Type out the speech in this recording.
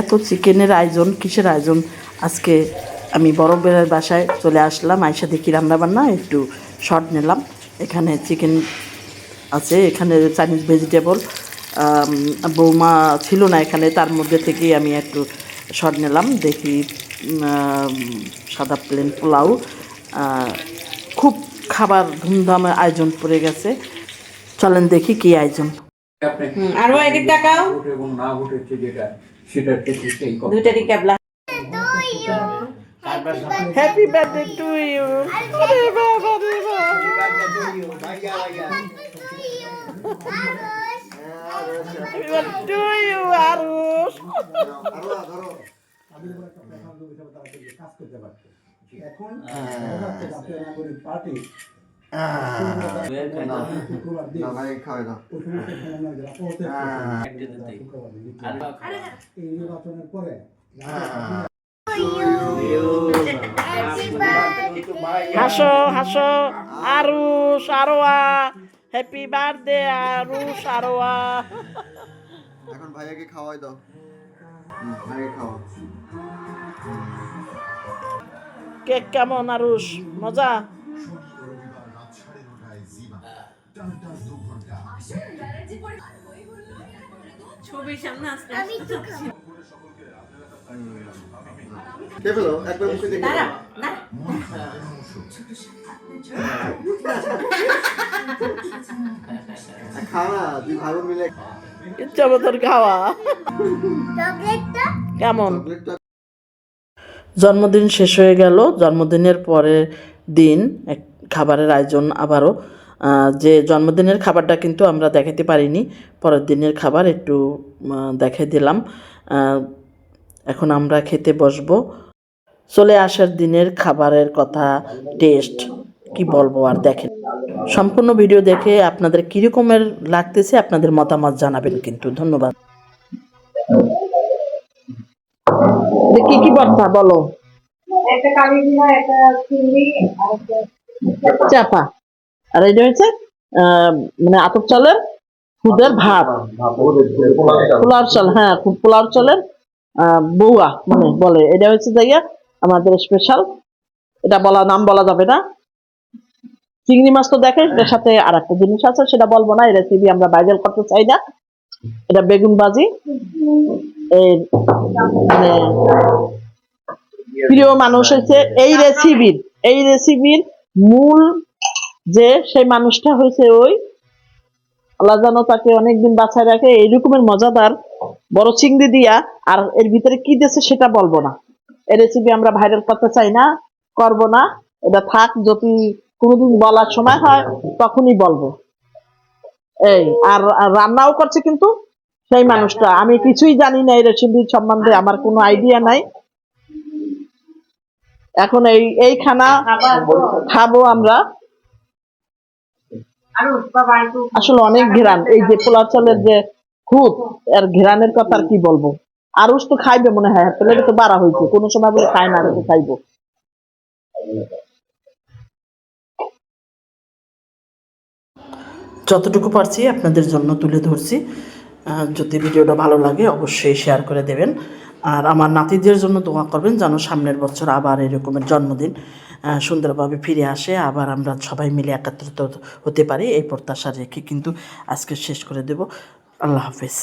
এত চিকেনের আয়োজন, কিসের আয়োজন? আজকে আমি বড় বেলার বাসায় চলে আসলাম, আইসা দেখি রান্নাবান্না, একটু শর্ট নিলাম। এখানে চিকেন আছে, এখানে চাইনিজ ভেজিটেবল, বৌমা ছিল না এখানে, তার মধ্যে থেকেই আমি একটু শর্ট নিলাম। দেখি সাদা প্লেন পোলাও, খুব খাবার ধুমধামের আয়োজন পড়ে গেছে। চলেন দেখি কি আয়োজন। আরো এদিক তাকাও, দুইটারই ক্যাবলা। Happy birthday to you. To you Arush. এখন পার্টি হাসো হাসো, আরুষ আরোয়া, হ্যাপি বার্থডে আরুষ আরোয়া। এখন ভাইয়াকে খাওয়াই দাও, ভাইয়াকে খাওয়া। কেক কেমন আরুষ? মজা? ছবির সামনে আসতে কে পেলো? একবার মুখে দেখে দাঁড়া না, খাও না, দুই ভাই বোন মিলে ইচ্ছা মতন খাওয়া। কেমন? জন্মদিন শেষ হয়ে গেল। জন্মদিনের পরের দিন এক খাবারের আয়োজন আবারও। যে জন্মদিনের খাবারটা কিন্তু আমরা দেখাতে পারিনি, পরের দিনের খাবার একটু দেখাই দিলাম। এখন আমরা খেতে বসবো। চলে আসার দিনের খাবারের কথা, টেস্ট কি বলবো আর, দেখেন। সম্পূর্ণ ভিডিও দেখে আপনাদের কীরকমের লাগতেছে আপনাদের মতামত জানাবেন কিন্তু। ধন্যবাদ। কি কি ভর্তা বলো? একটা কালিজিরা, একটা চিংড়ি, আর একটা চাপা। আর এটা হচ্ছে মানে আতপ চালের খুদের ভাত, পোলার চাল। হ্যাঁ, পোলার চালের বউয়া মানে বলে, এটা হচ্ছে যাইয়া আমাদের স্পেশাল। এটা নাম বলা যাবে না। চিংড়ি মাছ তো দেখে, এটার সাথে আর একটা জিনিস আছে, সেটা বলবো না, এই রেসিপি আমরা ভাইরাল করতে চাই না। এটা বেগুন ভাজি। মানে প্রিয় মানুষ হচ্ছে এই রেসিপির মূল যে সেই মানুষটা হয়েছে ওই, আল্লাহ জানো তাকে অনেকদিন বাঁচায় রাখে। এইরকমের মজাদার বড় চিংড়ি দিয়া, আর এর ভিতরে কি দিয়েছে সেটা বলবো না। এই রেসিপি আমরা ভাইরাল করতে চাই না, করব না। এটা থাক, যদি কোনোদিন বলার সময় হয় তখনই বলবো। এই আর রান্নাও করছে কিন্তু সেই মানুষটা। আমি কিছুই জানি না এই রেসিপির সম্বন্ধে, আমার কোনো আইডিয়া নাই। এখন এই খানা খাবো আমরা। আসলে অনেক ঘেরান, এই যে পোলার চালের যে খুদ, এর ঘেরানের কথা আর কি বলবো। আরুষ তো খাইবে মনে হয়, প্লেটে তো বাড়া হয়েছে, কোনো সময় বলে খায় না, আরুষ খাইবো। যতটুকু পারছি আপনাদের জন্য তুলে ধরছি। যদি ভিডিওটা ভালো লাগে অবশ্যই শেয়ার করে দেবেন, আর আমার নাতিদের জন্য দোয়া করবেন যেন সামনের বছর আবার এরকমের জন্মদিন সুন্দরভাবে ফিরে আসে, আবার আমরা সবাই মিলে একত্রিত হতে পারি, এই প্রত্যাশা রেখে কিন্তু আজকে শেষ করে দেব। আল্লাহ হাফেজ।